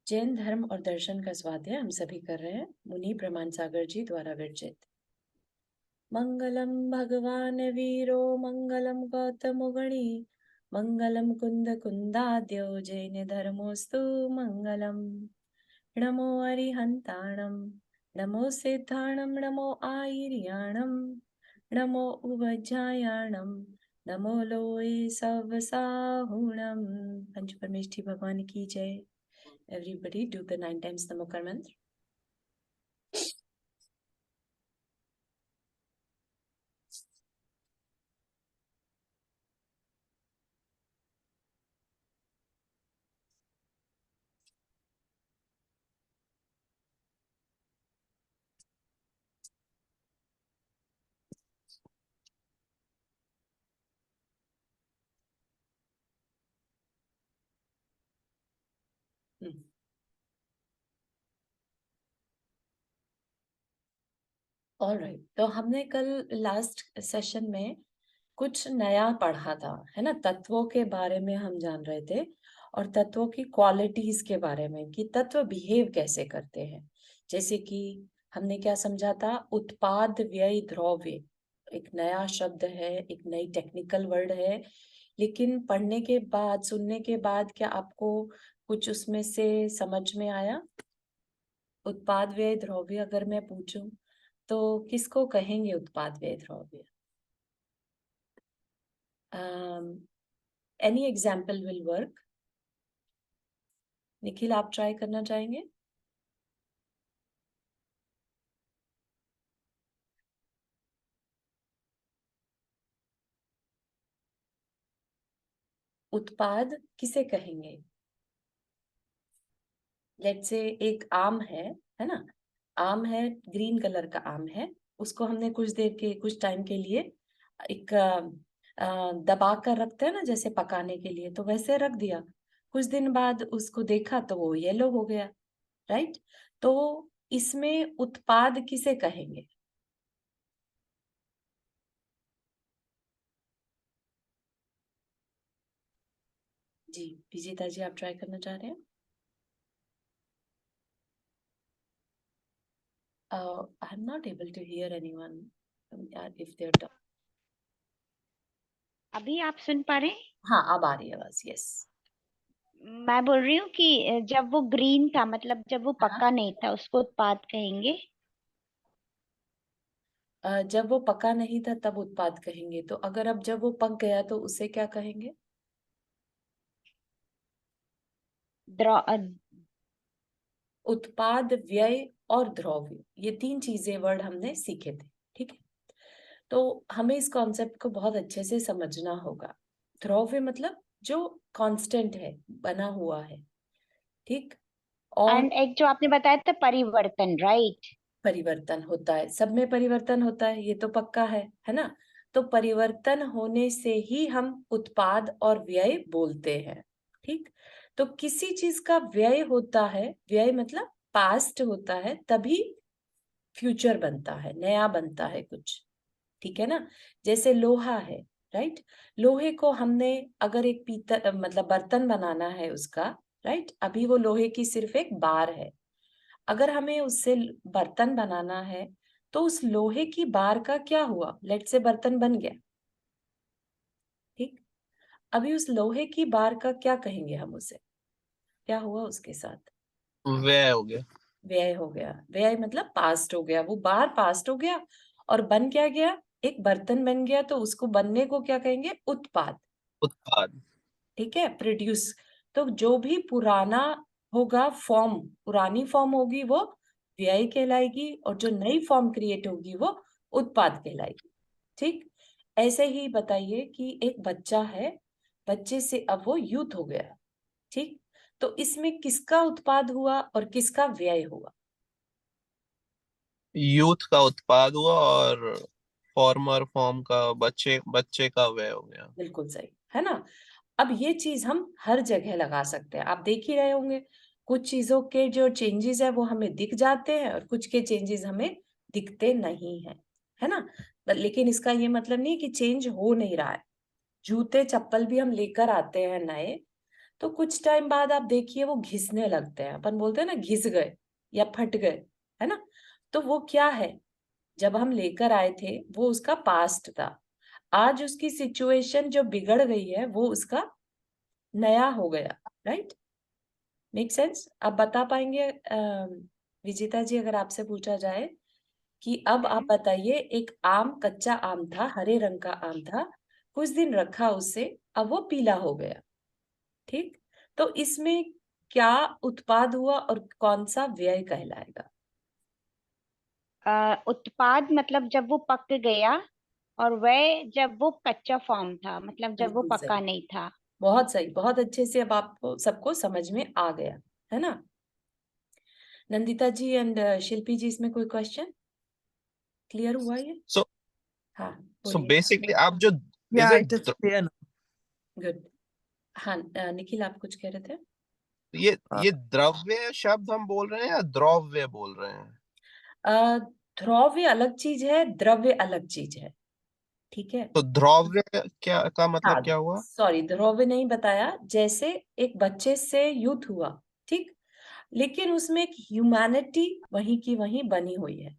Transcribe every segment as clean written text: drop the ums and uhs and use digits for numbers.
जैन धर्म और दर्शन का स्वाध्याय हम सभी कर रहे हैं। मुनि प्रमाण सागर जी द्वारा विरचित। मंगलम भगवान वीरो मंगलम गौतम गणी मंगलम कुंद कुंदाद्यो जैन धर्मोस्तु मंगलम। नमो अरिहंताणम नमो सिद्धाणम नमो आयर्याणम नमो उवज्जायाणम नमो लोए सवसाहुणम। पंच परमेष्ठी भगवान की जय। Everybody do the 9 times Namokar mantra. Alright, तो हमने कल लास्ट सेशन में कुछ नया पढ़ा था, है ना। तत्वों के बारे में हम जान रहे थे और तत्वों की क्वालिटीज के बारे में कि तत्व बिहेव कैसे करते हैं। जैसे कि हमने क्या समझा था, उत्पाद व्यय द्रव्य एक नया शब्द है, एक नई टेक्निकल वर्ड है, लेकिन पढ़ने के बाद, सुनने के बाद क्या आपको कुछ उसमें से समझ में आया? उत्पाद व्यय द्रव्य अगर मैं पूछूं तो किसको कहेंगे उत्पाद व्यय द्रव्य? Any example will work. Nikhil, आप ट्राई करना चाहेंगे? उत्पाद किसे कहेंगे? लेट्स से एक आम है ना। आम है, ग्रीन कलर का आम है, उसको हमने कुछ टाइम के लिए एक दबा कर रखते हैं ना, जैसे पकाने के लिए, तो वैसे रख दिया। कुछ दिन बाद उसको देखा तो वो येलो हो गया, राइट। तो इसमें उत्पाद किसे कहेंगे? जी विजेता जी, आप ट्राई करना चाह रहे हैं? I am not able to hear anyone if they are. अभी आप सुन पा रहे हैं? हाँ, अब आ रही है आवाज। यस। मैं बोल रही हूँ कि जब वो ग्रीन था, मतलब जब वो हाँ, पक्का नहीं था, उसको उत्पाद कहेंगे। जब वो पका नहीं था तब उत्पाद कहेंगे, तो अगर अब जब वो पक गया तो उसे क्या कहेंगे? द्रव उत्पाद व्यय और द्रव्य, ये तीन चीजें वर्ड हमने सीखे थे, ठीक है। तो हमें इस कॉन्सेप्ट को बहुत अच्छे से समझना होगा। द्रव्य मतलब जो कांस्टेंट है, बना हुआ है, ठीक। और एंड एक जो आपने बताया था, परिवर्तन, राइट? परिवर्तन होता है, सब में परिवर्तन होता है, ये तो पक्का है ना। तो परिवर्तन होने से ही हम उत्पाद और व्यय बोलते हैं, ठीक। तो किसी चीज का व्यय होता है, व्यय मतलब पास्ट होता है, तभी फ्यूचर बनता है, नया बनता है कुछ, ठीक है ना। जैसे लोहा है, राइट। लोहे को हमने अगर एक पीतल मतलब बर्तन बनाना है उसका, राइट, अभी वो लोहे की सिर्फ एक बार है। अगर हमें उससे बर्तन बनाना है तो उस लोहे की बार का क्या हुआ, लेट से बर्तन बन गया, ठीक। अभी उस लोहे की बार का क्या कहेंगे हम उसे? क्या हुआ उसके साथ? व्यय हो गया। व्यय हो गया। व्यय मतलब पास्ट हो गया, वो बार पास्ट हो गया और बन क्या गया, एक बर्तन बन गया। तो उसको बनने को क्या कहेंगे? उत्पाद, उत्पाद। ठीक है, प्रोड्यूस। तो जो भी पुराना होगा, फॉर्म, पुरानी फॉर्म होगी वो व्यय कहलाएगी, और जो नई फॉर्म क्रिएट होगी वो उत्पाद कहलाएगी, ठीक। ऐसे ही बताइए कि एक बच्चा है, बच्चे से अब वो यूथ हो गया, ठीक। तो इसमें किसका उत्पाद हुआ और किसका व्यय हुआ? यूथ का उत्पाद हुआ और फॉर्मर फॉर्म का, बच्चे बच्चे का व्यय हो गया। बिल्कुल सही, है ना। अब ये चीज हम हर जगह लगा सकते हैं, आप देख ही रहे होंगे। कुछ चीजों के जो चेंजेस है वो हमें दिख जाते हैं और कुछ के चेंजेस हमें दिखते नहीं है ना। लेकिन इसका ये मतलब नहीं कि चेंज हो नहीं रहा है। जूते चप्पल भी हम लेकर आते हैं नए, तो कुछ टाइम बाद आप देखिए वो घिसने लगते हैं, अपन बोलते हैं ना घिस गए या फट गए, है ना। तो वो क्या है, जब हम लेकर आए थे वो उसका पास्ट था, आज उसकी सिचुएशन जो बिगड़ गई है वो उसका नया हो गया, राइट। Make sense. अब बता पाएंगे विजेता जी, अगर आपसे पूछा जाए कि अब आप बताइए, एक आम, कच्चा आम था, हरे रंग का आम था, कुछ दिन रखा उसे, अब वो पीला हो गया, ठीक। तो इसमें क्या उत्पाद हुआ और कौन सा व्यय कहलाएगा? उत्पाद मतलब जब वो पक गया, और वह जब वो कच्चा फॉर्म था, मतलब जब वो बिल्कुल पक्का सही, नहीं था। बहुत सही, बहुत अच्छे से अब आपको सबको समझ में आ गया, है ना। नंदिता जी एंड शिल्पी जी, इसमें कोई क्वेश्चन क्लियर हुआ ये? सो हाँ, सो बोलिए। बेसिकली आप जो is Yeah, it it is clear now. Good. हाँ, निखिल आप कुछ कह रहे थे? ये द्रव्य शब्द हम बोल रहे हैं या द्रव्य बोल रहे हैं? द्रव्य अलग चीज है, द्रव्य अलग चीज है, ठीक है। तो द्रव्य क्या का मतलब हाँ, क्या हुआ? सॉरी, द्रव्य नहीं बताया। जैसे एक बच्चे से यूथ हुआ, ठीक, लेकिन उसमें एक ह्यूमैनिटी वहीं की वहीं बनी हुई है।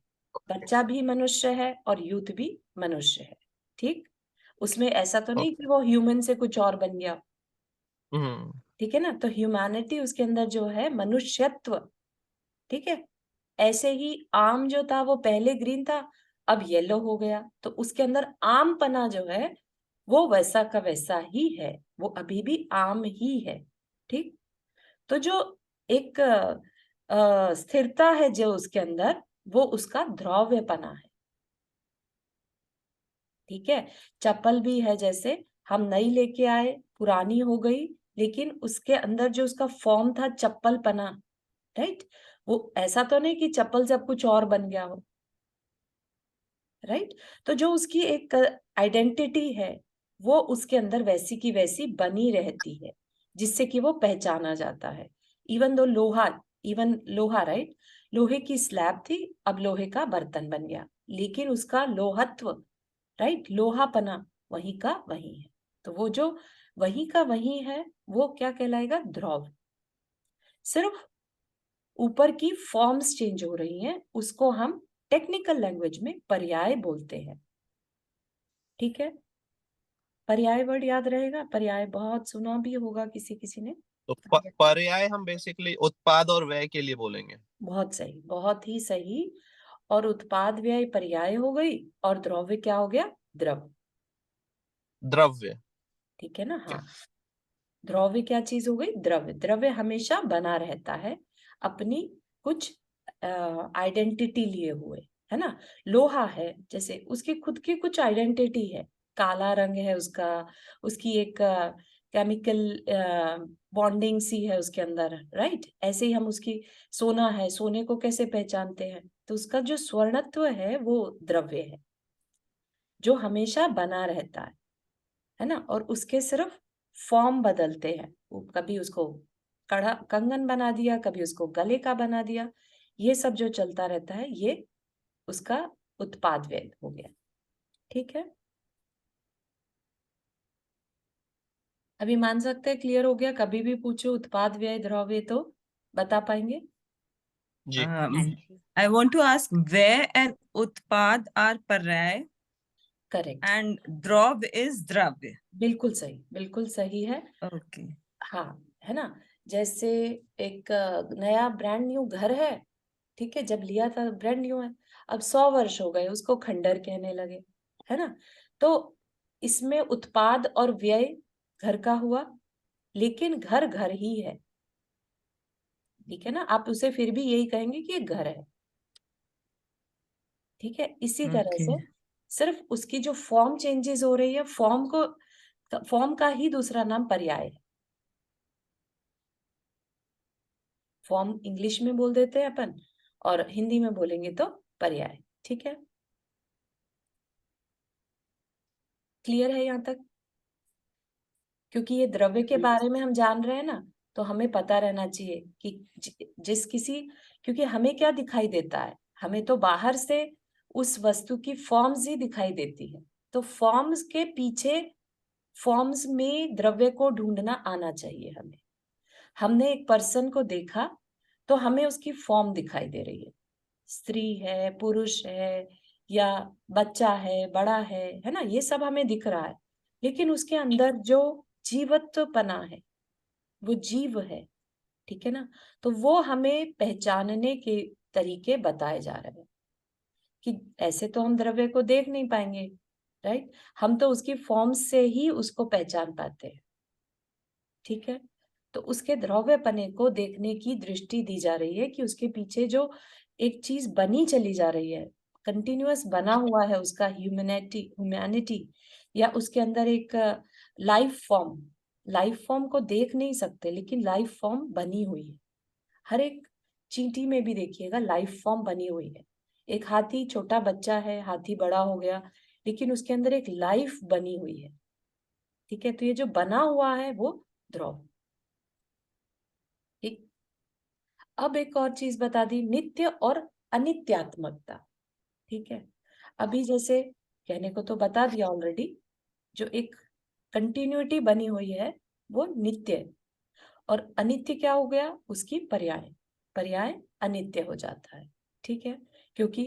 बच्चा भी मनुष्य है और यूथ भी मनुष्य है, ठीक। उसमें ऐसा तो नहीं कि ओके। वो ह्यूमन से कुछ और बन गया, हम्म। ठीक है ना। तो ह्यूमैनिटी उसके अंदर जो है, मनुष्यत्व, ठीक है। ऐसे ही आम जो था वो पहले ग्रीन था, अब येलो हो गया, तो उसके अंदर आमपना जो है वो वैसा का वैसा ही है, वो अभी भी आम ही है, ठीक। तो जो एक स्थिरता है जो उसके अंदर, वो उसका द्रव्यपना है, ठीक है। चप्पल भी है, जैसे हम नई लेके आए, पुरानी हो गई, लेकिन उसके अंदर जो उसका फॉर्म था चप्पल पना, राइट, वो ऐसा तो नहीं कि चप्पल से अब कुछ और बन गया हो, राइट। तो जो उसकी एक आइडेंटिटी है वो उसके अंदर वैसी की वैसी बनी रहती है, जिससे कि वो पहचाना जाता है। इवन दो लोहा, इवन लोहा, राइट, लोहे की स्लैब थी, अब लोहे का बर्तन बन गया, लेकिन उसका लोहत्व, राइट, लोहापना वही का वही है। तो वो जो वही का वही है वो क्या कहलाएगा? द्रव। सिर्फ ऊपर की फॉर्म्स चेंज हो रही हैं, उसको हम टेक्निकल लैंग्वेज में पर्याय बोलते हैं, ठीक है। पर्याय वर्ड याद रहेगा, पर्याय बहुत सुना भी होगा किसी किसी ने। तो पर्याय हम बेसिकली उत्पाद और व्यय के लिए बोलेंगे। बहुत सही, बहुत ही सही। और उत्पाद व्यय पर्याय हो गई, और द्रव्य क्या हो गया? द्रव, द्रव्य। ठीक है ना। Okay. हाँ, द्रव्य क्या चीज हो गई? द्रव्य। द्रव्य हमेशा बना रहता है अपनी कुछ आइडेंटिटी लिए हुए, है ना। लोहा है, जैसे उसकी खुद की कुछ आइडेंटिटी है, काला रंग है उसका, उसकी एक केमिकल बॉन्डिंग सी है उसके अंदर, राइट। ऐसे ही हम उसकी, सोना है, सोने को कैसे पहचानते हैं? तो उसका जो स्वर्णत्व है वो द्रव्य है, जो हमेशा बना रहता है ना। और उसके सिर्फ फॉर्म बदलते हैं, कभी उसको कड़ा कंगन बना दिया, कभी उसको गले का बना दिया, ये सब जो चलता रहता है ये उसका उत्पाद व्यय हो गया, ठीक है। अभी मान सकते हैं क्लियर हो गया? कभी भी पूछो उत्पाद व्यय द्रव्य तो बता पाएंगे। जी। I want to ask where and utpad are पर्याय करेक्ट, and द्रव is द्रव्य. बिल्कुल सही, बिल्कुल सही है। Okay. हाँ, है ना। जैसे एक नया ब्रांड न्यू घर है, ठीक है, जब लिया था ब्रांड न्यू है, अब 100 वर्ष हो गए, उसको खंडर कहने लगे, है ना। तो इसमें उत्पाद और व्यय घर का हुआ, लेकिन घर घर ही है, ठीक है ना। आप उसे फिर भी यही कहेंगे कि ये घर है, ठीक है। इसी तरह Okay. से सिर्फ उसकी जो फॉर्म चेंजेस हो रही है, फॉर्म का ही दूसरा नाम पर्याय है। फॉर्म इंग्लिश में बोल देते हैं अपन, और हिंदी में बोलेंगे तो पर्याय, ठीक है। क्लियर है यहाँ तक? क्योंकि ये द्रव्य के बारे में हम जान रहे हैं ना, तो हमें पता रहना चाहिए कि जिस किसी, क्योंकि हमें क्या दिखाई देता है, हमें तो बाहर से उस वस्तु की फॉर्म्स ही दिखाई देती है, तो फॉर्म्स के पीछे, फॉर्म्स में द्रव्य को ढूंढना आना चाहिए हमें, हमने एक पर्सन को देखा तो हमें उसकी फॉर्म दिखाई दे रही है, स्त्री है, पुरुष है, या बच्चा है, बड़ा है ना, ये सब हमें दिख रहा है, लेकिन उसके अंदर जो जीवत्वपना है, वो जीव है, ठीक है ना। तो वो हमें पहचानने के तरीके बताए जा रहे हैं कि ऐसे तो हम द्रव्य को देख नहीं पाएंगे, राइट, हम तो उसकी फॉर्म से ही उसको पहचान पाते हैं, ठीक है। तो उसके द्रव्यपने को देखने की दृष्टि दी जा रही है कि उसके पीछे जो एक चीज बनी चली जा रही है, कंटिन्यूअस बना हुआ है उसका ह्यूमैनिटी, या उसके अंदर एक लाइफ फॉर्म को देख नहीं सकते, लेकिन लाइफ फॉर्म बनी हुई है। हर एक चींटी में भी देखिएगा लाइफ फॉर्म बनी हुई है। एक हाथी छोटा बच्चा है, हाथी बड़ा हो गया, लेकिन उसके अंदर एक लाइफ बनी हुई है, ठीक है। तो ये जो बना हुआ है वो द्रव, ठीक। अब एक और चीज बता दी, नित्य और अनित्यात्मकता, ठीक है। अभी जैसे कहने को तो बता दिया ऑलरेडी, जो एक कंटिन्यूटी बनी हुई है वो नित्य है, और अनित्य क्या हो गया, उसकी पर्याय अनित्य हो जाता है, ठीक है। क्योंकि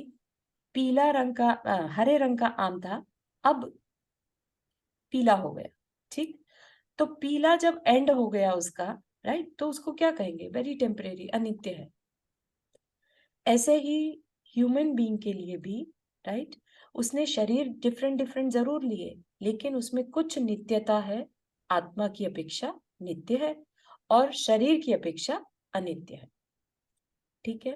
पीला रंग का हरे रंग का आम था, अब पीला हो गया, ठीक। तो पीला जब एंड हो गया उसका, राइट, तो उसको क्या कहेंगे, वेरी टेम्परेरी, अनित्य है। ऐसे ही ह्यूमन बीइंग के लिए भी, राइट, उसने शरीर डिफरेंट डिफरेंट जरूर लिए, लेकिन उसमें कुछ नित्यता है, आत्मा की अपेक्षा नित्य है और शरीर की अपेक्षा अनित्य है, ठीक है।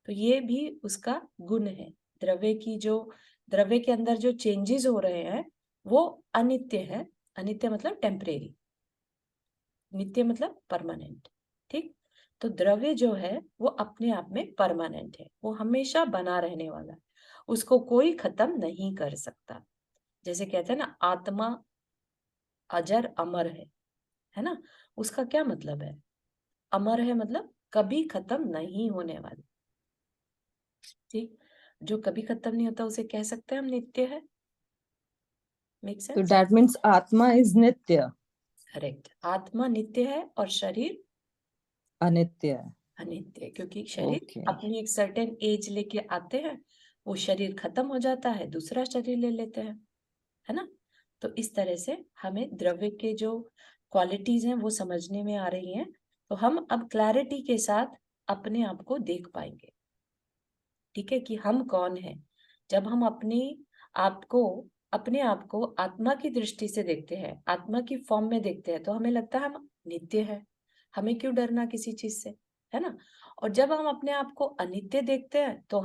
तो ये भी उसका गुण है। द्रव्य के अंदर जो चेंजेस हो रहे हैं वो अनित्य है। अनित्य मतलब टेम्परेरी, नित्य मतलब परमानेंट, ठीक। तो द्रव्य जो है वो अपने आप में परमानेंट है, वो हमेशा बना रहने वाला है, उसको कोई खत्म नहीं कर सकता। जैसे कहते हैं ना, आत्मा अजर अमर है ना, उसका क्या मतलब है, अमर है मतलब कभी खत्म नहीं होने वाली, ठीक। जो कभी खत्म नहीं होता उसे कह सकते हैं हम नित्य है। Make So sense? that means Atma is Nitya, correct, आत्मा नित्य है और शरीर Anitya है। अनित्य, क्योंकि शरीर Okay. अपनी एक सर्टेन एज लेके आते हैं, वो शरीर खत्म हो जाता है, दूसरा शरीर ले लेते हैं, है ना। तो इस तरह से हमें द्रव्य के जो क्वालिटीज हैं वो समझने में आ रही हैं, तो हम अब क्लैरिटी के साथ अपने आप को देख पाएंगे, ठीक है, कि हम कौन हैं। जब हम अपने आप को आत्मा की दृष्टि से देखते हैं, आत्मा की फॉर्म में देखते हैं, तो हमें लगता है हम नित्य है, हमें क्यों डरना किसी चीज से, है ना। और जब हम अपने आप को अनित्य देखते हैं तो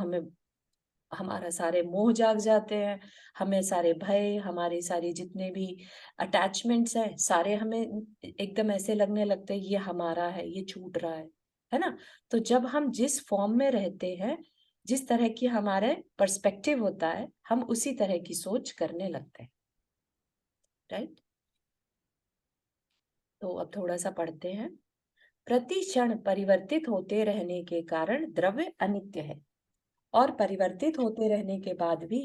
हमारा सारे मोह जाग जाते हैं, हमें सारे भय, हमारे सारे जितने भी अटैचमेंट्स हैं, सारे हमें एकदम ऐसे लगने लगते हैं ये हमारा है, ये छूट रहा है ना। तो जब हम जिस फॉर्म में रहते हैं, जिस तरह की हमारे पर्सपेक्टिव होता है, हम उसी तरह की सोच करने लगते हैं, राइट। तो अब थोड़ा सा पढ़ते हैं। प्रति क्षण परिवर्तित होते रहने के कारण द्रव्य अनित्य है, और परिवर्तित होते रहने के बाद भी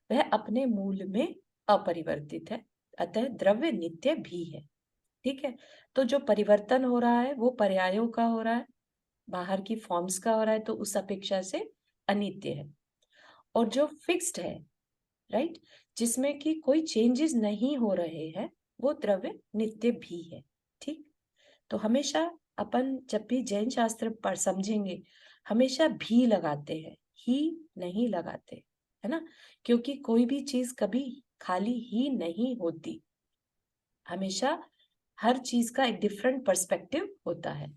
वह अपने मूल में अपरिवर्तित है, अतः द्रव्य नित्य भी है, ठीक है। तो जो परिवर्तन हो रहा है वो पर्यायों का हो रहा है, बाहर की फॉर्म्स का हो रहा है, तो उस अपेक्षा से अनित्य है। और जो फिक्स्ड है, राइट, जिसमें कि कोई चेंजेस नहीं हो रहे हैं, वो द्रव्य नित्य भी है, ठीक। तो हमेशा अपन जब भी जैन शास्त्र पर समझेंगे, हमेशा भी लगाते हैं, ही नहीं लगाते, है ना। क्योंकि कोई भी चीज कभी खाली ही नहीं होती, हमेशा हर चीज का एक डिफरेंट पर्सपेक्टिव होता है।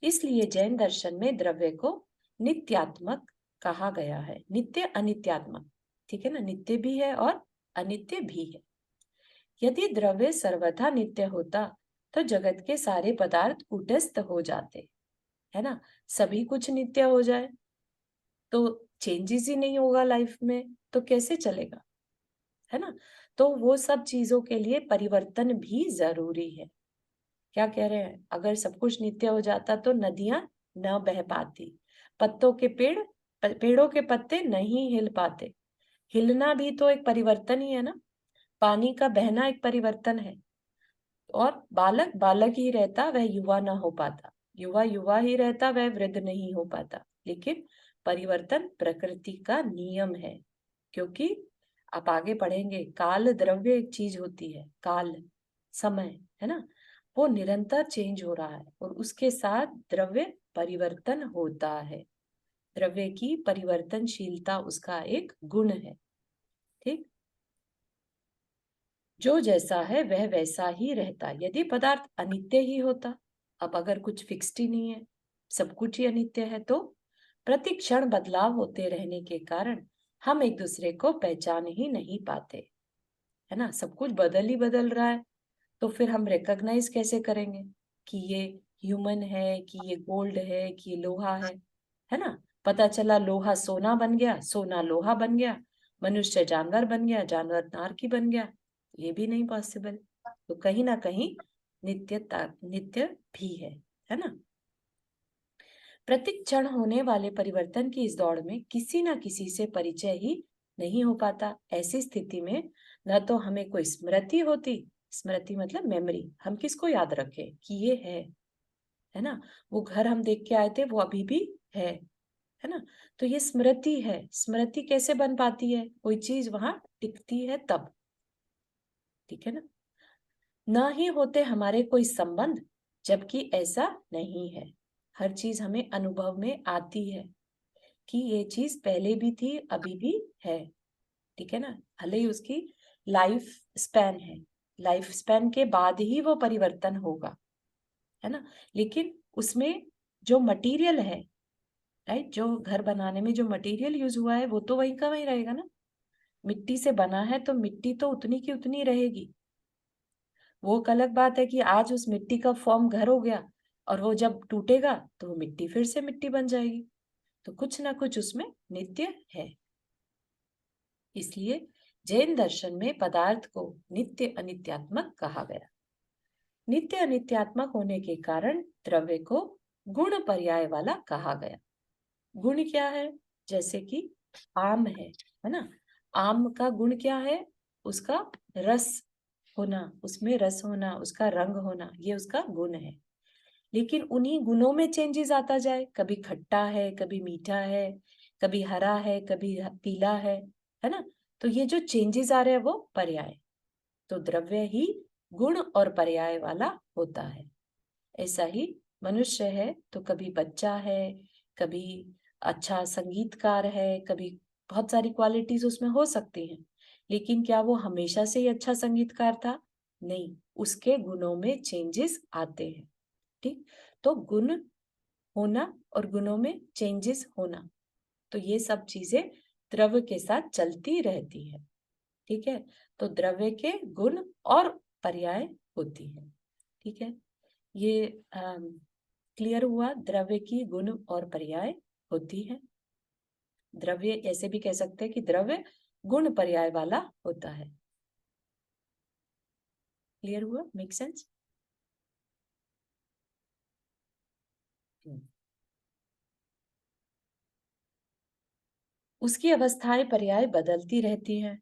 इसलिए जैन दर्शन में द्रव्य को नित्यात्मक कहा गया है, नित्य अनित्यात्मक, ठीक है ना, नित्य भी है और अनित्य भी है। यदि द्रव्य सर्वथा नित्य होता तो जगत के सारे पदार्थ कूटस्थ हो जाते, है ना। सभी कुछ नित्य हो जाए तो चेंजेस ही नहीं होगा लाइफ में, तो कैसे चलेगा, है ना। तो वो सब चीजों के लिए परिवर्तन भी जरूरी है। क्या कह रहे हैं, अगर सब कुछ नित्य हो जाता तो नदियां न बह पाती, पेड़ों के पत्ते नहीं हिल पाते। हिलना भी तो एक परिवर्तन ही है ना, पानी का बहना एक परिवर्तन है, और बालक बालक ही रहता, वह युवा ना हो पाता, युवा युवा ही रहता, वह वृद्ध नहीं हो पाता। लेकिन परिवर्तन प्रकृति का नियम है, क्योंकि आप आगे पढ़ेंगे, काल द्रव्य एक चीज होती है, काल समय है ना, वो निरंतर चेंज हो रहा है और उसके साथ द्रव्य परिवर्तन होता है। द्रव्य की परिवर्तनशीलता उसका एक गुण है। ठीक, जो जैसा है वह वैसा ही रहता। यदि पदार्थ अनित्य ही होता, अब अगर कुछ फिक्स्ड ही नहीं है, सब कुछ ही अनित्य है, तो प्रति क्षण बदलाव होते रहने के कारण हम एक दूसरे को पहचान ही नहीं पाते, है ना। सब कुछ बदल ही बदल रहा है, तो फिर हम रिकॉग्नाइज कैसे करेंगे कि ये ह्यूमन है, कि ये गोल्ड है, कि ये लोहा है ना। पता चला लोहा सोना बन गया, सोना लोहा बन गया, मनुष्य जानवर बन गया, जानवर नारकी बन गया, ये भी नहीं पॉसिबल। तो कहीं ना कहीं नित्य भी है ना। प्रत्येक क्षण होने वाले परिवर्तन की इस दौड़ में किसी ना किसी से परिचय ही नहीं हो पाता। ऐसी स्थिति में न तो हमें कोई स्मृति होती, स्मृति मतलब मेमोरी, हम किसको याद रखें कि ये है ना, वो घर हम देख के आए थे वो अभी भी है ना। तो ये स्मृति है। स्मृति कैसे बन पाती है, कोई चीज वहां टिकती है तब, ठीक है ना। ना ही होते हमारे कोई संबंध, जबकि ऐसा नहीं है। हर चीज हमें अनुभव में आती है कि ये चीज पहले भी थी, अभी भी है, ठीक है ना। भले ही उसकी लाइफ स्पैन है, लाइफ स्पैन के बाद ही वो परिवर्तन होगा, है ना। लेकिन उसमें जो मटेरियल है, राइट, जो घर बनाने में जो मटेरियल यूज हुआ है वो तो वही का वही रहेगा ना। मिट्टी से बना है तो मिट्टी तो उतनी की उतनी रहेगी। वो एक अलग बात है कि आज उस मिट्टी का फॉर्म घर हो गया और वो जब टूटेगा तो वो मिट्टी फिर से मिट्टी बन जाएगी। तो कुछ ना कुछ उसमें नित्य है। इसलिए जैन दर्शन में पदार्थ को नित्य अनित्यात्मक कहा गया। नित्य अनित्यात्मक होने के कारण द्रव्य को गुण पर्याय वाला कहा गया। गुण क्या है, जैसे कि आम है ना। आम का गुण क्या है, उसका रस होना, उसमें रस होना, उसका रंग होना, ये उसका गुण है। लेकिन उन्हीं गुणों में चेंजेस आता जाए, कभी खट्टा है, कभी मीठा है, कभी हरा है, कभी पीला है ना। तो ये जो चेंजेस आ रहे हैं वो पर्याय। तो द्रव्य ही गुण और पर्याय वाला होता है। ऐसा ही मनुष्य है तो कभी बच्चा है, कभी अच्छा संगीतकार है, कभी बहुत सारी क्वालिटीज उसमें हो सकती हैं। लेकिन क्या वो हमेशा से ही अच्छा संगीतकार था? नहीं, उसके गुणों में चेंजेस आते हैं। ठीक, तो गुण होना और गुणों में चेंजेस होना, तो ये सब चीजें द्रव्य के साथ चलती रहती है। ठीक है, तो द्रव्य के गुण और पर्याय होती है। ठीक है, ये क्लियर हुआ, द्रव्य की गुण और पर्याय होती है। द्रव्य ऐसे भी कह सकते हैं कि द्रव्य गुण पर्याय वाला होता है। क्लियर हुआ, मेक सेंस? उसकी अवस्थाएं पर्याय बदलती रहती हैं,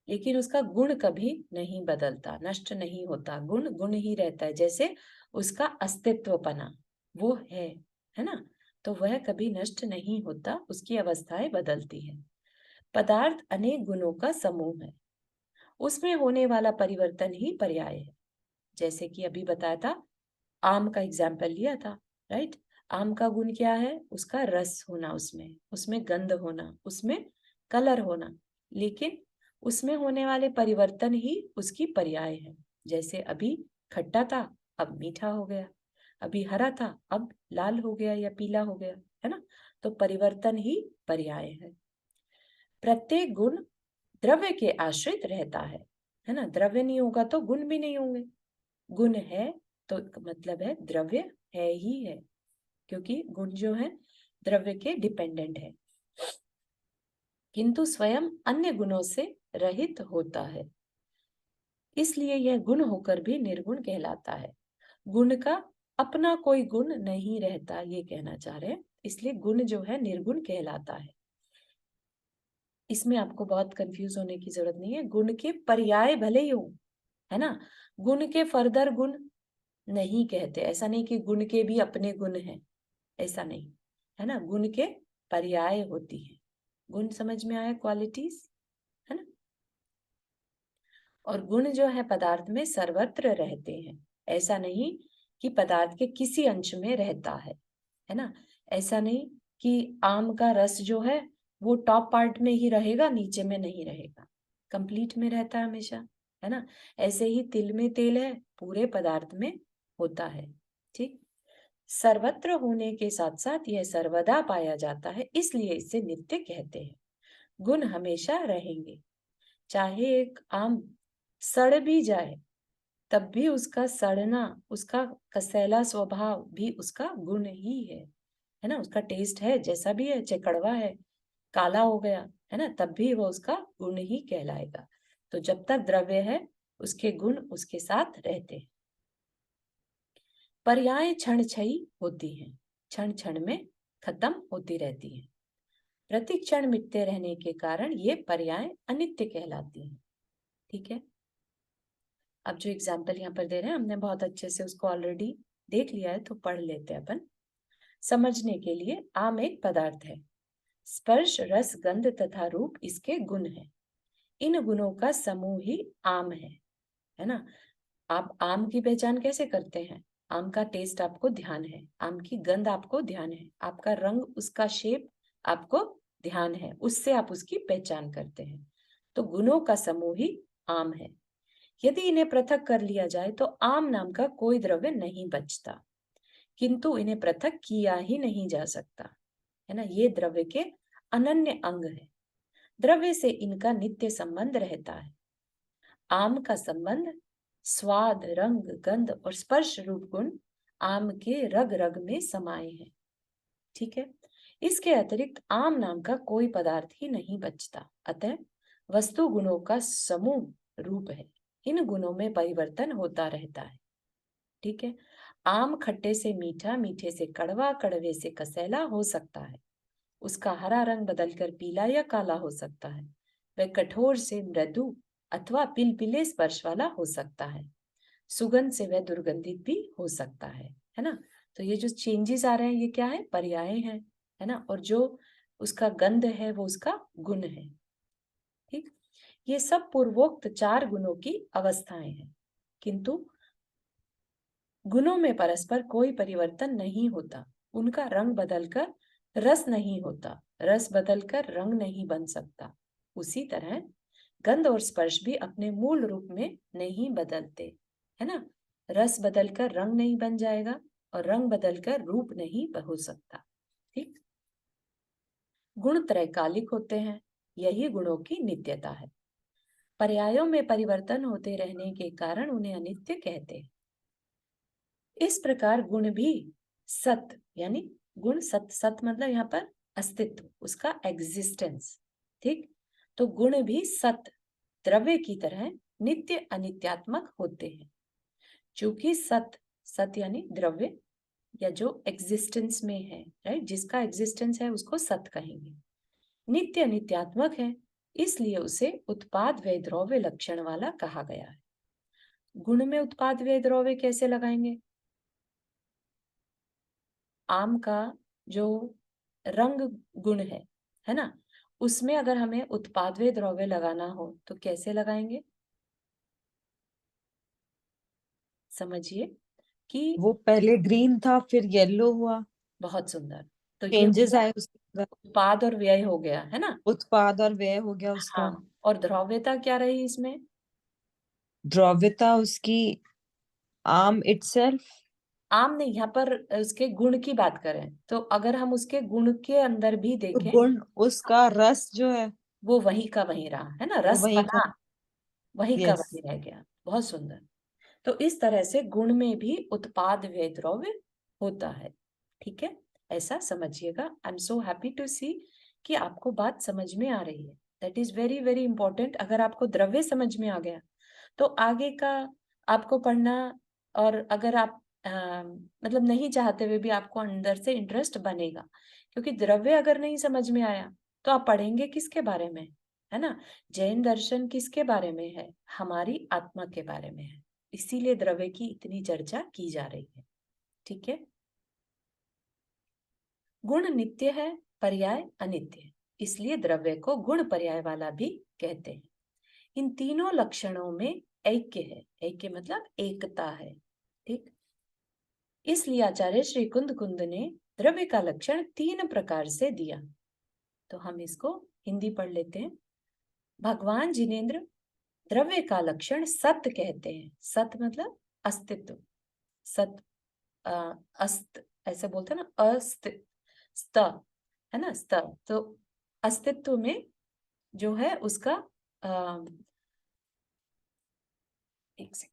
लेकिन उसका गुण कभी नहीं बदलता, नष्ट नहीं होता। गुण गुण ही रहता है, जैसे उसका अस्तित्वपना वो है ना। तो वह कभी नष्ट नहीं होता, उसकी अवस्थाएं बदलती है। पदार्थ अनेक गुणों का समूह है, उसमें होने वाला परिवर्तन ही पर्याय है। जैसे कि अभी बताया था, आम का एग्जाम्पल लिया था, राइट। आम का गुण क्या है, उसका रस होना, उसमें गंध होना, उसमें कलर होना। लेकिन उसमें होने वाले परिवर्तन ही उसकी पर्याय है। जैसे अभी खट्टा था, अब मीठा हो गया, अभी हरा था, अब लाल हो गया या पीला हो गया, है ना। तो परिवर्तन ही पर्याय है। प्रत्येक गुण द्रव्य के आश्रित रहता है ना। द्रव्य नहीं होगा तो गुण भी नहीं होंगे। गुण है तो मतलब है द्रव्य है ही है, क्योंकि गुण जो है द्रव्य के डिपेंडेंट है, किंतु स्वयं अन्य गुणों से रहित होता है। इसलिए यह गुण होकर भी निर्गुण कहलाता है। गुण का अपना कोई गुण नहीं रहता, ये कहना चाह रहे हैं। इसलिए गुण जो है निर्गुण कहलाता है। इसमें आपको बहुत कंफ्यूज होने की जरूरत नहीं है। गुण के पर्याय भले ही हो, है ना। गुण के फर्दर गुण नहीं कहते, ऐसा नहीं कि गुण के भी अपने गुण हैं, ऐसा नहीं, है ना। गुण के पर्याय होती है। गुण समझ में आया, क्वालिटीज, है ना। और गुण जो है पदार्थ में सर्वत्र रहते हैं, ऐसा नहीं कि पदार्थ के किसी अंश में रहता है ना। ऐसा नहीं कि आम का रस जो है वो टॉप पार्ट में ही रहेगा, नीचे में नहीं रहेगा, कंप्लीट में रहता है हमेशा, है ना। ऐसे ही तिल में तेल है, पूरे पदार्थ में होता है, ठीक। सर्वत्र होने के साथ साथ यह सर्वदा पाया जाता है, इसलिए इसे नित्य कहते हैं। गुण हमेशा रहेंगे, चाहे एक आम सड़ भी जाए तब भी उसका सड़ना, उसका कसैला स्वभाव भी उसका गुण ही है ना। उसका टेस्ट है जैसा भी है, चाहे कड़वा है, काला हो गया, है ना, तब भी वो उसका गुण ही कहलाएगा। तो जब तक द्रव्य है उसके गुण उसके साथ रहते हैं। पर्याय क्षण क्षयी होती हैं, क्षण क्षण में खत्म होती रहती हैं। प्रति क्षण मिटते रहने के कारण ये पर्याय अनित्य कहलाती हैं, ठीक है। अब जो एग्जाम्पल यहाँ पर दे रहे हैं हमने बहुत अच्छे से उसको ऑलरेडी देख लिया है, तो पढ़ लेते हैं अपन समझने के लिए। आम एक पदार्थ है, स्पर्श रस गंध तथा रूप इसके गुण है। इन गुणों का समूह ही आम है ना। आप आम की पहचान कैसे करते हैं? आम का टेस्ट आपको ध्यान है, आम की गंध आपको ध्यान है, आपका रंग, उसका शेप आपको ध्यान है, उससे आप उसकी पहचान करते हैं। तो गुणों का समूह ही आम है। यदि इन्हें पृथक कर लिया जाए तो आम नाम का कोई द्रव्य नहीं बचता, किंतु इन्हें पृथक किया ही नहीं जा सकता, है ना। ये द्रव्य के अनन्य अंग है, द्रव्य से इनका नित्य संबंध रहता है। आम का संबंध स्वाद, रंग, गंध और स्पर्श रूप गुण आम के रग रग में समाये हैं, ठीक है। इसके अतिरिक्त आम नाम का कोई पदार्थ ही नहीं बचता, अतः वस्तु गुणों का समूह रूप है। इन गुणों में परिवर्तन होता रहता है, ठीक है। आम खट्टे से मीठा, मीठे से कड़वा, कड़वे से कसैला हो सकता है। उसका हरा रंग बदलकर पीला या काला हो सकता है। वह कठोर से मृदु अथवा पिलपिले स्पर्श वाला हो सकता है। सुगंध से वह दुर्गंधित भी हो सकता है ना। तो ये जो चेंजेस आ रहे हैं ये क्या है? पर्याय है ना। और जो उसका गंध है वो उसका गुण है, ठीक। ये सब पूर्वोक्त 4 गुणों की अवस्थाएं हैं, किंतु गुणों में परस्पर कोई परिवर्तन नहीं होता। उनका रंग बदलकर रस नहीं होता, रस बदलकर रंग नहीं बन सकता। उसी तरह गंध और स्पर्श भी अपने मूल रूप में नहीं बदलते, है ना। रस बदलकर रंग नहीं बन जाएगा और रंग बदलकर रूप नहीं हो सकता, ठीक। गुण त्रैकालिक होते हैं, यही गुणों की नित्यता है। पर्यायों में परिवर्तन होते रहने के कारण उन्हें अनित्य कहते हैं। इस प्रकार गुण भी सत, यानी गुण सत, सत मतलब यहाँ पर अस्तित्व, उसका एग्जिस्टेंस, ठीक। तो गुण भी सत, द्रव्य की तरह नित्य अनित्यात्मक होते हैं। चूंकि सत, सत यानी द्रव्य या जो एग्जिस्टेंस में है, राइट, जिसका एग्जिस्टेंस है उसको सत कहेंगे, नित्य अनित्यात्मक है, इसलिए उसे उत्पाद व द्रव्य लक्षण वाला कहा गया है। गुण में उत्पाद व द्रव्य कैसे लगाएंगे? आम का जो रंग गुण है ना, उसमें अगर हमें उत्पाद व द्रव्य लगाना हो तो कैसे लगाएंगे? समझिए कि वो पहले ग्रीन था फिर येलो हुआ, बहुत सुंदर, तो ये चेंजेस आए उसके अंदर, उत्पाद और व्यय हो गया, है ना। उत्पाद और व्यय हो गया उसका। हाँ, और द्रव्यता क्या रही इसमें? द्रव्यता उसकी आम इटसेल्फ। आम नहीं, यहाँ पर उसके गुण की बात करें तो अगर हम उसके गुण के अंदर भी तो देखें, गुण, उसका रस जो है वो वही का वही रहा, है ना। वो रस वही का, बना, वही का यस। वही रह गया, बहुत सुंदर। तो इस तरह से गुण में भी उत्पाद व द्रव्य होता है, ठीक है। ऐसा समझिएगा। I am so happy to see कि आपको बात समझ में आ रही है। That is very very important. अगर आपको द्रव्य समझ में आ गया तो आगे का आपको पढ़ना, और अगर आप मतलब नहीं चाहते हुए भी आपको अंदर से इंटरेस्ट बनेगा, क्योंकि द्रव्य अगर नहीं समझ में आया तो आप पढ़ेंगे किसके बारे में? है ना। जैन दर्शन किसके बारे में है? हमारी आत्मा के बारे में है, इसीलिए द्रव्य की इतनी चर्चा की जा रही है। ठीक है। गुण नित्य है, पर्याय अनित्य है, इसलिए द्रव्य को गुण पर्याय वाला भी कहते हैं। इन तीनों लक्षणों में ऐक्य है, ऐक्य मतलब एकता है। ठीक। इसलिए आचार्य श्री कुंद ने द्रव्य का लक्षण 3 प्रकार से दिया। तो हम इसको हिंदी पढ़ लेते हैं। भगवान जिनेन्द्र द्रव्य का लक्षण सत कहते हैं। सत मतलब अस्तित्व, सत अस्त ऐसे बोलते हैं ना, स्त है ना, स्त। तो अस्तित्व में जो है उसका एक सेकंड,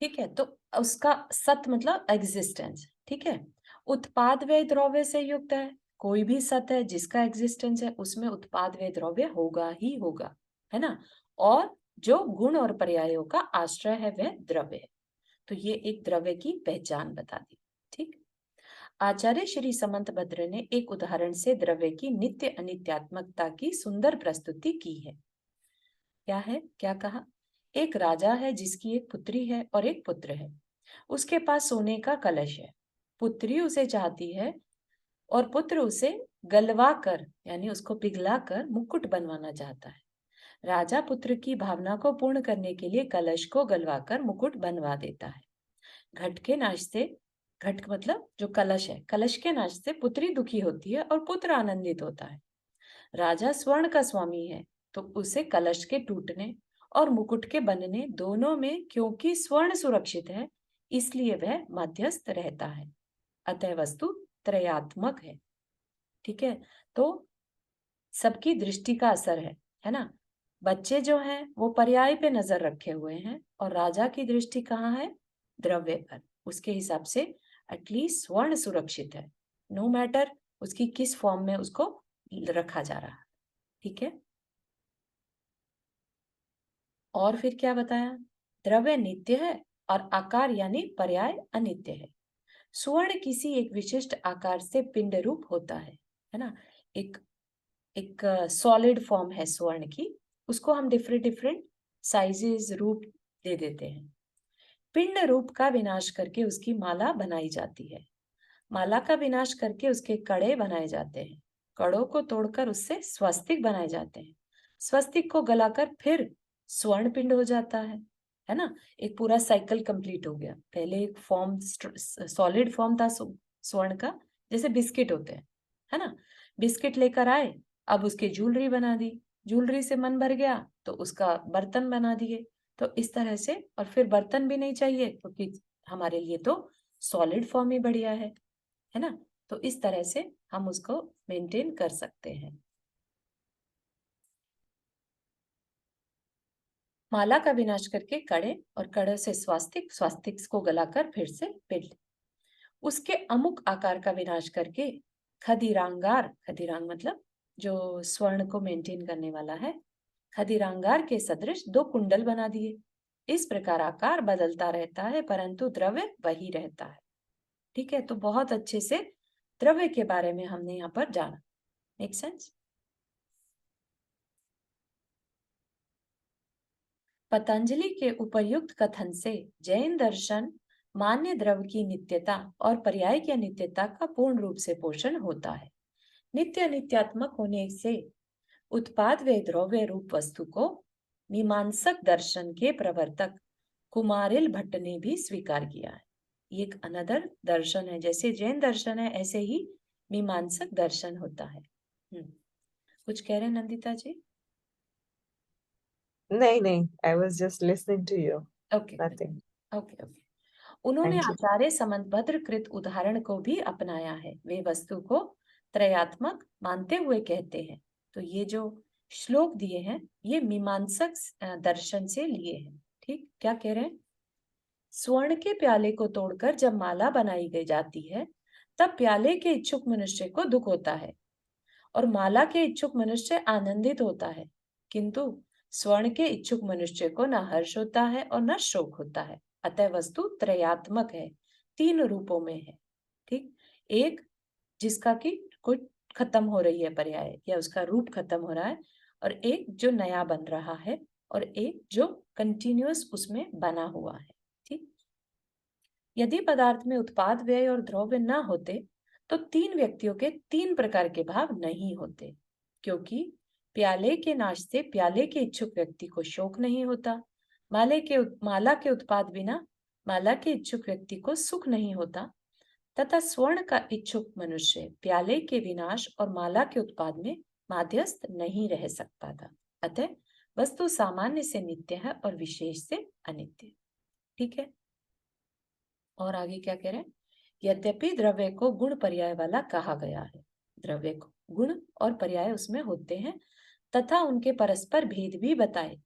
ठीक है। तो उसका सत मतलब एग्जिस्टेंस। ठीक है। उत्पाद व द्रव्य से युक्त है। कोई भी सत है जिसका एग्जिस्टेंस है उसमें उत्पाद व द्रव्य होगा ही होगा, है ना। और जो गुण और पर्यायों का आश्रय है वह द्रव्य है। तो ये एक द्रव्य की पहचान बता दी। ठीक। आचार्य श्री समंतभद्र ने एक उदाहरण से द्रव्य की नित्य अनित्यात्मकता की सुंदर प्रस्तुति की है। क्या है, क्या कहा? एक राजा है जिसकी एक पुत्री है और एक पुत्र है। उसके पास सोने का कलश है। पुत्री उसे चाहती है और पुत्र उसे गलवा कर यानी उसको पिघला कर मुकुट बनवाना चाहता है। राजा पुत्र की भावना को पूर्ण करने के लिए कलश को गलवाकर मुकुट बनवा देता है। घट के नाश से, घट मतलब जो कलश है, कलश के नाश से पुत्री दुखी होती है और पुत्र आनंदित होता है। राजा स्वर्ण का स्वामी है तो उसे कलश के टूटने और मुकुट के बनने दोनों में क्योंकि स्वर्ण सुरक्षित है इसलिए वह मध्यस्थ रहता है। अतः वस्तु त्रयात्मक है। ठीक है। तो सबकी दृष्टि का असर है ना। बच्चे जो हैं वो पर्याय पे नजर रखे हुए हैं और राजा की दृष्टि कहाँ है? द्रव्य पर। उसके हिसाब से एटलीस्ट स्वर्ण सुरक्षित है, नो मैटर उसकी किस फॉर्म में उसको रखा जा रहा है। ठीक है। और फिर क्या बताया? द्रव्य नित्य है और आकार यानी पर्याय अनित्य है। स्वर्ण किसी एक विशिष्ट आकार से पिंड रूप होता है ना। एक सॉलिड फॉर्म है स्वर्ण की, उसको हम डिफरेंट डिफरेंट साइजेस रूप दे देते हैं। पिंड रूप का विनाश करके उसकी माला बनाई जाती है। माला का विनाश करके उसके कड़े बनाए जाते हैं। कड़ों को तोड़कर उससे स्वस्तिक बनाए जाते हैं। स्वस्तिक को गलाकर फिर स्वर्ण पिंड हो जाता है ना। एक पूरा साइकिल कंप्लीट हो गया। पहले एक फॉर्म सॉलिड फॉर्म था स्वर्ण का, जैसे बिस्किट होते हैं, है ना। बिस्किट लेकर आए, अब उसकी ज्वेलरी बना दी, ज्वेलरी से मन भर गया तो उसका बर्तन बना दिए। तो इस तरह से, और फिर बर्तन भी नहीं चाहिए क्योंकि हमारे लिए तो सॉलिड फॉर्म ही बढ़िया है ना। तो इस तरह से हम उसको मेंटेन कर सकते हैं। माला का विनाश करके कड़े और कड़े से स्वास्तिक, स्वास्तिक को गलाकर फिर से पिंड, उसके अमुक आकार का विनाश करके खदिरांगार, खदिरांग मतलब जो स्वर्ण को मेंटेन करने वाला है, खदिरांगार के सदृश 2 कुंडल बना दिए। इस प्रकार आकार बदलता रहता है परंतु द्रव्य वही रहता है। ठीक है। तो बहुत अच्छे से द्रव्य के बारे में हमने यहाँ पर जाना। Make sense? पतंजलि के उपर्युक्त कथन से जैन दर्शन मान्य द्रव्य की नित्यता और पर्याय की अनित्यता का पूर्ण रूप से पोषण होता है। नित्य अनित्यात्मक होने से उत्पाद व द्रव्य रूप वस्तु को मीमांसक दर्शन के प्रवर्तक कुमारिल भट्ट ने भी स्वीकार किया है। ये एक अनदर दर्शन है, जैसे जैन दर्शन है ऐसे ही मीमांसक दर्शन होता है। कुछ कह रहे हैं नंदिता जी? नहीं, I was just listening to you. Okay Nothing. Okay. उन्होंने Thank you. आचार्य समंतभद्र कृत उदाहरण को भी अपनाया है। वे वस्तु को त्रयात्मक मानते हुए कहते हैं। तो ये जो श्लोक दिए हैं ये मीमांसक दर्शन से लिए हैं। ठीक, क्या कह रहे हैं? स्वर्ण के प्याले को तोड़कर जब माला बनाई गई जाती है तब प्याले के इच्छुक मनुष्य को दुख होता है और माला के इच्छुक मनुष्य आनंदित होता है, किंतु स्वर्ण के इच्छुक मनुष्य को न हर्ष होता है और न शोक होता है। अतः वस्तु त्रयात्मक है, 3 रूपों में है। ठीक, एक जिसका कि कोई खत्म हो रही है पर्याय या उसका रूप खत्म हो रहा है, और एक जो नया बन रहा है, और एक जो कंटिन्यूअस उसमें बना हुआ है। ठीक, यदि पदार्थ में उत्पाद, व्यय और द्रव्य न होते तो 3 व्यक्तियों के 3 प्रकार के भाव नहीं होते, क्योंकि प्याले के नाश से प्याले के इच्छुक व्यक्ति को शोक नहीं होता, माला के उत्पाद बिना माला के इच्छुक व्यक्ति को सुख नहीं होता, तथा स्वर्ण का इच्छुक मनुष्य प्याले के विनाश और माला के उत्पाद में माध्यस्थ नहीं रह सकता था। अतः वस्तु सामान्य से नित्य है और विशेष से अनित्य। ठीक है, और आगे क्या कह रहे हैं? यद्यपि द्रव्य को गुण पर्याय वाला कहा गया है, द्रव्य को गुण और पर्याय उसमें होते हैं तथा उनके परस्पर भेद भी बताए,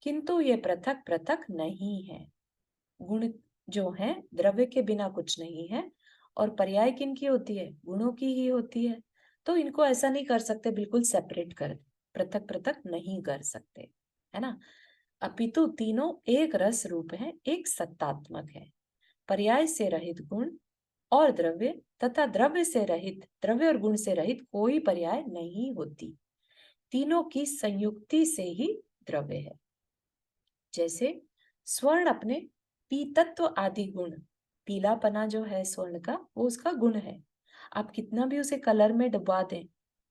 किंतु ये पृथक पृथक नहीं है। गुण जो है द्रव्य के बिना कुछ नहीं है, और पर्याय किनकी होती है? गुणों की ही होती है। तो इनको ऐसा नहीं कर सकते बिल्कुल सेपरेट कर, पृथक पृथक नहीं कर सकते, है ना। अपितु तीनों एक रस रूप है, एक सत्तात्मक है। पर्याय से रहित गुण और द्रव्य तथा द्रव्य से रहित, द्रव्य और गुण से रहित कोई पर्याय नहीं होती। तीनों की संयुक्ति से ही द्रव्य है। जैसे स्वर्ण अपने पीतत्व आदि गुण, पीलापना जो है स्वर्ण का, वो उसका गुण है। आप कितना भी उसे कलर में डुबा दें,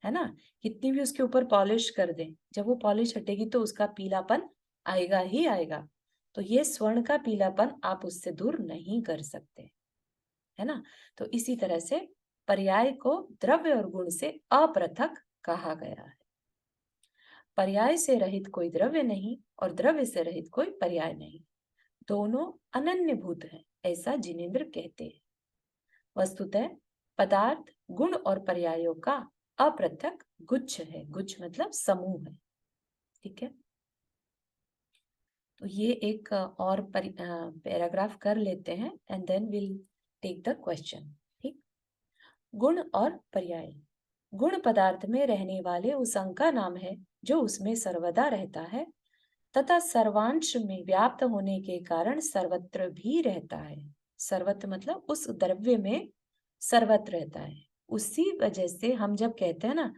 है ना, कितनी भी उसके ऊपर पॉलिश कर दें, जब वो पॉलिश हटेगी तो उसका पीलापन आएगा ही आएगा। तो ये स्वर्ण का पीलापन आप उससे दूर नहीं कर सकते, है ना। तो इसी तरह से पर्याय को द्रव्य और गुण से अपृथक कहा गया है। पर्याय से रहित कोई द्रव्य नहीं और द्रव्य से रहित कोई पर्याय नहीं, दोनों अनन्यभूत हैं, ऐसा जिनेंद्र कहते हैं। वस्तुतः पदार्थ गुण और पर्यायों का अपृथक गुच्छ है, गुच्छ मतलब समूह है। ठीक है, तो ये एक और पैराग्राफ कर लेते हैं and then will take the question. ठीक, गुण और पर्याय। गुण पदार्थ में रहने वाले उस अंग का नाम है जो उसमें सर्वदा रहता है तथा सर्वांश में व्याप्त होने के कारण सर्वत्र भी रहता है। सर्वत्र मतलब उस द्रव्य में सर्वत्र रहता है। उसी वजह से हम जब कहते हैं ना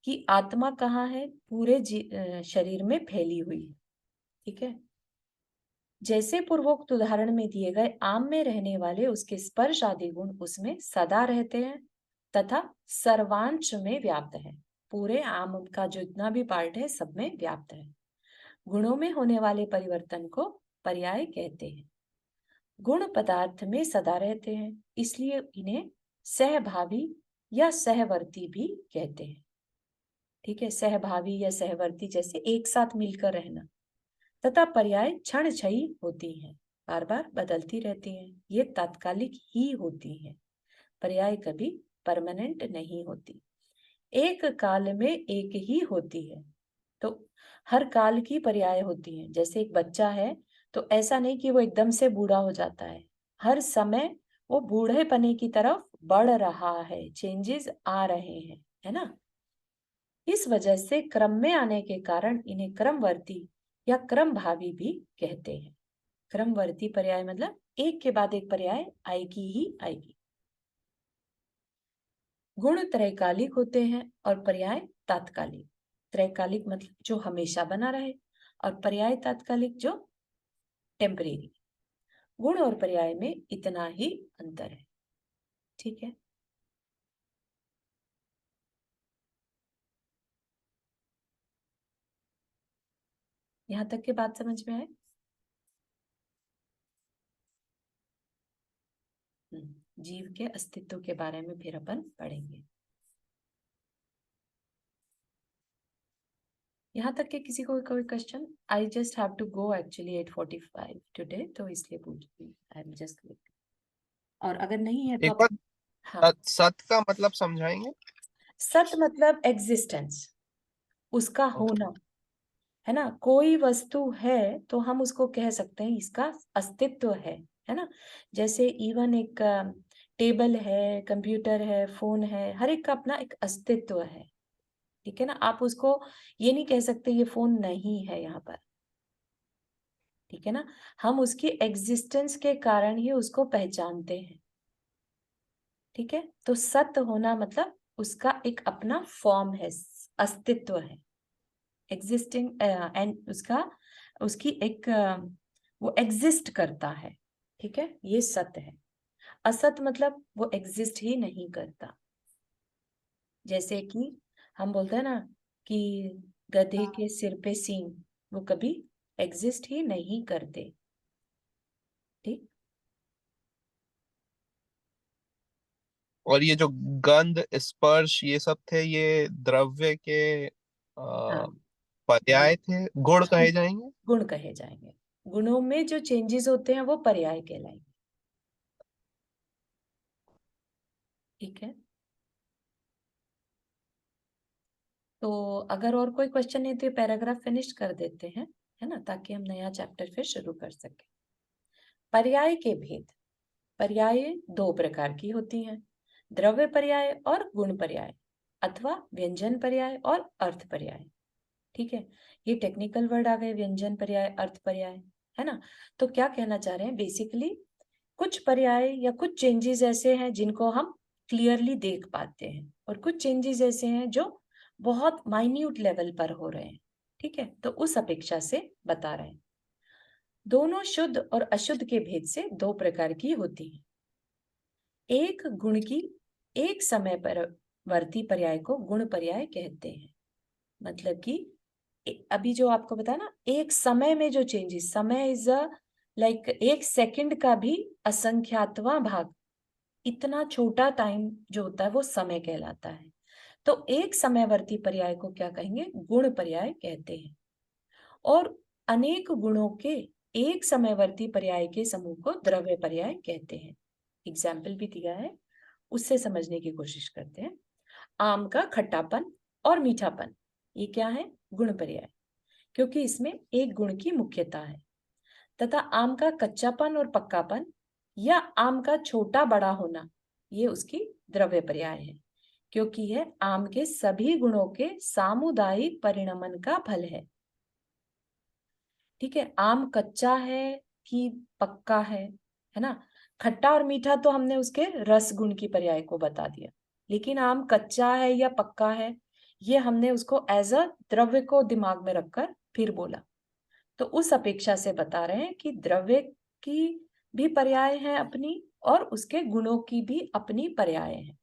कि आत्मा कहाँ है, पूरे शरीर में फैली हुई है। ठीक है, जैसे पूर्वोक्त उदाहरण में दिए गए आम में रहने वाले उसके स्पर्श आदि गुण उसमें सदा रहते हैं तथा सर्वांश में व्याप्त है। पूरे आम का जो इतना भी पार्ट है सब में व्याप्त है। गुणों में होने वाले परिवर्तन को पर्याय कहते हैं। गुण पदार्थ में सदा रहते हैं, इसलिए इन्हें सहभावी या सहवर्ती भी कहते हैं। ठीक है, सहभावी या सहवर्ती जैसे एक साथ मिलकर रहना। तथा पर्याय क्षण क्षयी होती हैं, बार बार बदलती रहती हैं, ये तात्कालिक ही होती हैं। पर्याय कभी परमानेंट नहीं होती, एक काल में एक ही होती है। तो हर काल की पर्याय होती हैं। जैसे एक बच्चा है तो ऐसा नहीं कि वो एकदम से बूढ़ा हो जाता है, हर समय वो बूढ़ेपने की तरफ बढ़ रहा है, चेंजेस आ रहे हैं, है ना। इस वजह से क्रम में आने के कारण इन्हें क्रमवर्ती या क्रमभावी भी कहते हैं। क्रमवर्ती पर्याय मतलब एक के बाद एक पर्याय आएगी ही आएगी। गुण त्रैकालिक होते हैं और पर्याय तात्कालिक। त्रैकालिक मतलब जो हमेशा बना रहे, और पर्याय तात्कालिक जो टेम्परेरी। गुण और पर्याय में इतना ही अंतर है। ठीक है, यहां तक की बात समझ में आए? जीव के अस्तित्व के बारे में फिर अपन पढ़ेंगे। यहाँ तक के किसी को कोई question? I just have to go actually 8:45 today, तो इसलिए पूछ रही, आई एम जस्ट। और अगर नहीं है तो एक बार हाँ, सत का मतलब समझाएंगे? सत मतलब एग्जिस्टेंस, उसका होना, है ना। कोई वस्तु है तो हम उसको कह सकते हैं इसका अस्तित्व है ना। जैसे इवन एक टेबल है, कंप्यूटर है, फोन है, हर एक का अपना एक अस्तित्व है। ठीक है ना। आप उसको ये नहीं कह सकते ये फोन नहीं है यहाँ पर, ठीक है ना। हम उसकी एग्जिस्टेंस के कारण ही उसको पहचानते हैं, ठीक है। तो सत्य होना मतलब उसका एक अपना फॉर्म है, अस्तित्व है, एग्जिस्टिंग एंड उसकी एक वो एग्जिस्ट करता है, ठीक है, ये सत्य है। असत मतलब वो एग्जिस्ट ही नहीं करता। जैसे कि हम बोलते हैं ना कि गधे के सिर पे सींग, वो कभी एग्जिस्ट ही नहीं करते, ठीक। और ये जो गंध, स्पर्श, ये सब थे, ये द्रव्य के हाँ, पर्याय थे, गुण कहे जाएंगे। गुण कहे जाएंगे। गुणों में जो चेंजेस होते हैं वो पर्याय कहलाएंगे, ठीक है। तो अगर और कोई क्वेश्चन है तो ये पैराग्राफ फिनिश कर देते हैं, है ना, ताकि हम नया चैप्टर फिर शुरू कर सके। पर्याय के भेद। पर्याय दो प्रकार की होती हैं, द्रव्य पर्याय और गुण पर्याय, अथवा व्यंजन पर्याय और अर्थ पर्याय, ठीक है। ये टेक्निकल वर्ड आ गए, व्यंजन पर्याय, अर्थ पर्याय, है ना। तो क्या कहना चाह रहे हैं, बेसिकली कुछ पर्याय या कुछ चेंजेस ऐसे हैं जिनको हम क्लियरली देख पाते हैं, और कुछ चेंजेस ऐसे हैं जो बहुत माइन्यूट लेवल पर हो रहे हैं, ठीक है। तो उस अपेक्षा से बता रहे हैं। दोनों शुद्ध और अशुद्ध के भेद से दो प्रकार की होती है। एक गुण की एक समय पर वर्ती पर्याय को गुण पर्याय कहते हैं। मतलब कि अभी जो आपको बताया ना, एक समय में जो चेंजेस, समय इज अ लाइक एक सेकंड का भी असंख्यातवां भाग, इतना छोटा टाइम जो होता है वो समय कहलाता है। तो एक समयवर्ती पर्याय को क्या कहेंगे, गुण पर्याय कहते हैं। और अनेक गुणों के एक समयवर्ती पर्याय के समूह को द्रव्य पर्याय कहते हैं। एग्जाम्पल भी दिया है, उससे समझने की कोशिश करते हैं। आम का खट्टापन और मीठापन, ये क्या है, गुण पर्याय, क्योंकि इसमें एक गुण की मुख्यता है। तथा आम का कच्चापन और पक्कापन या आम का छोटा बड़ा होना, ये उसकी द्रव्य पर्याय है, क्योंकि यह आम के सभी गुणों के सामुदायिक परिणमन का फल है, ठीक है। आम कच्चा है कि पक्का है ना। खट्टा और मीठा तो हमने उसके रस गुण की पर्याय को बता दिया, लेकिन आम कच्चा है या पक्का है, ये हमने उसको एज अ द्रव्य को दिमाग में रखकर फिर बोला। तो उस अपेक्षा से बता रहे हैं कि द्रव्य की भी पर्याय है अपनी, और उसके गुणों की भी अपनी पर्याय है,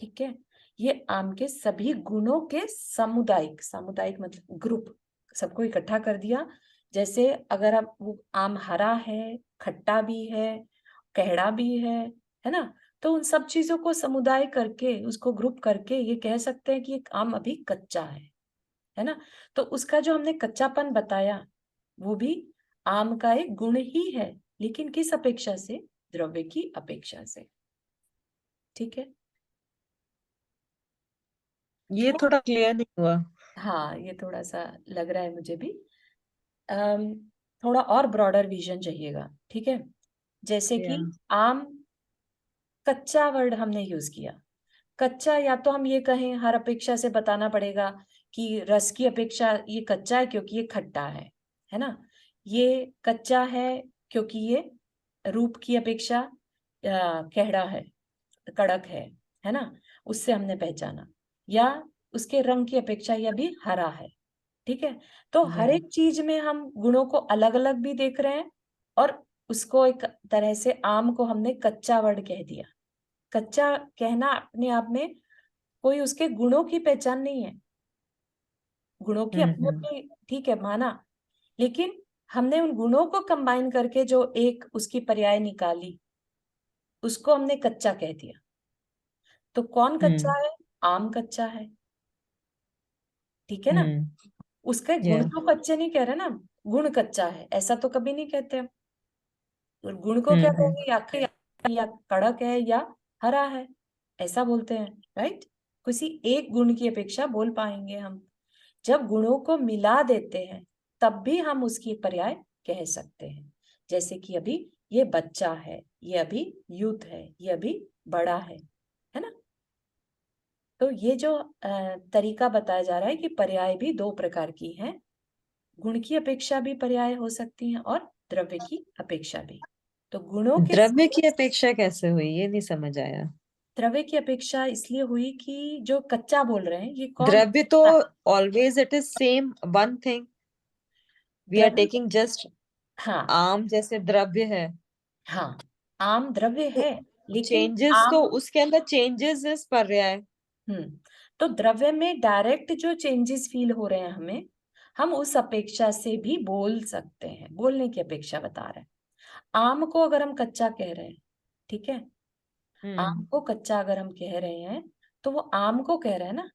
ठीक है। ये आम के सभी गुणों के सामुदायिक, सामुदायिक मतलब ग्रुप, सबको इकट्ठा कर दिया। जैसे अगर आप वो आम हरा है, खट्टा भी है, कहड़ा भी है ना, तो उन सब चीजों को समुदाय करके, उसको ग्रुप करके ये कह सकते हैं कि एक आम अभी कच्चा है ना। तो उसका जो हमने कच्चापन बताया वो भी आम का एक गुण ही है, लेकिन किस अपेक्षा से, द्रव्य की अपेक्षा से, ठीक है। ये थोड़ा क्लियर नहीं हुआ। हाँ, ये थोड़ा सा लग रहा है मुझे भी। अम, थोड़ा और ब्रॉडर विजन चाहिएगा, ठीक है। जैसे कि Yeah. आम, कच्चा वर्ड हमने यूज किया। कच्चा, या तो हम ये कहें हर अपेक्षा से बताना पड़ेगा कि रस की अपेक्षा ये कच्चा है क्योंकि ये खट्टा है ना। ये कच्चा है क्योंकि ये रूप की अपेक्षा कहड़ा है, कड़क है ना, उससे हमने पहचाना। या उसके रंग की अपेक्षा यह भी हरा है, ठीक है। तो हर Yeah. एक चीज में हम गुणों को अलग अलग भी देख रहे हैं, और उसको एक तरह से आम को हमने कच्चा वर्ड कह दिया। कच्चा कहना अपने आप में कोई उसके गुणों की पहचान नहीं है, गुणों की अपनी Mm-hmm. अपनी, ठीक है, माना, लेकिन हमने उन गुणों को कंबाइन करके जो एक उसकी पर्याय निकाली, उसको हमने कच्चा कह दिया। तो कौन कच्चा Mm. है, आम कच्चा है, ठीक है ना। Mm. उसके गुण Yeah. तो कच्चे नहीं कह रहे ना, गुण कच्चा है ऐसा तो कभी नहीं कहते हम। और गुण को क्या Mm-hmm. कहेंगे, या कड़क है या हरा है, ऐसा बोलते हैं, राइट। किसी एक गुण की अपेक्षा बोल पाएंगे हम। जब गुणों को मिला देते हैं तब भी हम उसकी पर्याय कह सकते हैं। जैसे कि अभी ये बच्चा है, ये अभी यूथ है, ये अभी बड़ा है ना। तो ये जो तरीका बताया जा रहा है कि पर्याय भी दो प्रकार की हैं, गुण की अपेक्षा भी पर्याय हो सकती हैं और द्रव्य की अपेक्षा भी। तो गुणों के द्रव्य की समूह अपेक्षा कैसे हुई, ये नहीं समझ आया। द्रव्य की अपेक्षा इसलिए हुई कि जो कच्चा बोल रहे हैं ये कौन द्रव्य तो हाँ, always it is same one thing, we are द्रव्य टेकिंग जस्ट हाँ आम जैसे द्रव्य है, हाँ आम द्रव्य तो है, लेकिन चेंजेस तो आम उसके अंदर चेंजेस इज पर्याय। तो द्रव्य में डायरेक्ट जो चेंजेस फील हो रहे हैं हमें, हम उस अपेक्षा से भी बोल सकते हैं, बोलने की अपेक्षा बता रहे हैं। आम को अगर हम कच्चा कह रहे हैं, ठीक है, आम को कच्चा अगर हम कह रहे हैं तो वो आम को कह रहे हैं ना,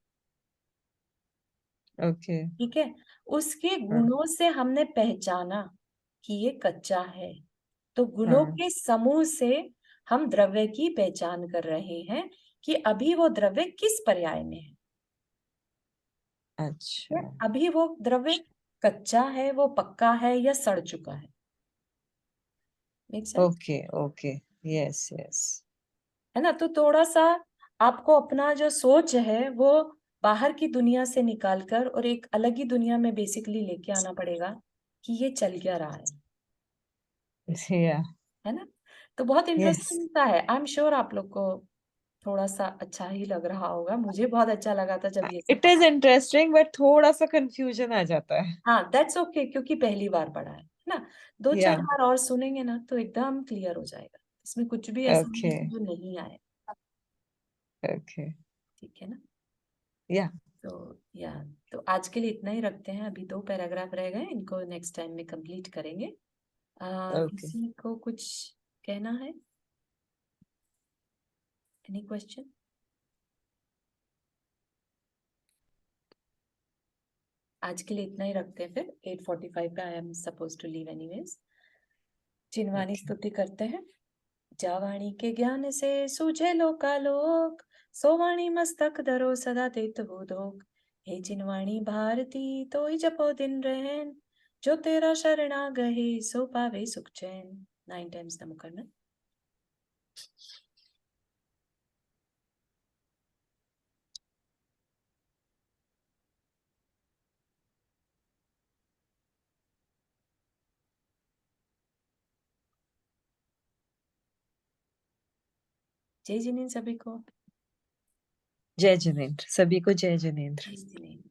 ओके। ठीक है। उसके हाँ गुणों से हमने पहचाना कि ये कच्चा है, तो गुणों हाँ, के समूह से हम द्रव्य की पहचान कर रहे हैं कि अभी वो द्रव्य किस पर्याय में है। अच्छा, अभी वो द्रव्य कच्चा है, वो पक्का है या सड़ चुका है। Make sense? Okay okay, yes yes, है ना। तो थोड़ा सा आपको अपना जो सोच है वो बाहर की दुनिया से निकाल कर और एक अलग ही दुनिया में बेसिकली लेके आना पड़ेगा कि ये चल क्या रहा या है ना। तो बहुत यस, इंटरेस्टिंग सा है, आई एम श्योर आप लोग को थोड़ा सा अच्छा ही लग रहा होगा। मुझे बहुत अच्छा लगा था जब ये सब इट इज इंटरेस्टिंग बट थोड़ा सा कंफ्यूजन आ जाता है। हाँ दैट्स ओके, क्योंकि पहली बार पढ़ा है ना। दो या चार बार और सुनेंगे ना तो एकदम क्लियर हो जाएगा, इसमें कुछ भी ऐसा नहीं ओके है कि जो नहीं आए। ओके, ठीक है ना। या या तो आज के लिए इतना ही रखते हैं, अभी दो पैराग्राफ रह गए, इनको नेक्स्ट टाइम में कंप्लीट करेंगे। ओके। किसी को कुछ कहना है? Any question? आज के लिए इतना ही रखते हैं, फिर 8:45 पे I am suppose to leave anyways. Jinvani स्तुति करते हैं। जावाणी के ज्ञान से सूझे लोकालोक, सोवाणी मस्तक धरो सदा तेत हो दोक। हे जिनवाणी भारती तो ही जपो दिन रहन, जो तेरा शरणा गहे सो पावे सुख चैन। 9 टाइम्स नमो करना। जय जिनेन्द्र सभी को। जय जिनेन्द्र, सभी को जय जिनेन्द्र। जय जिनेन्द्र।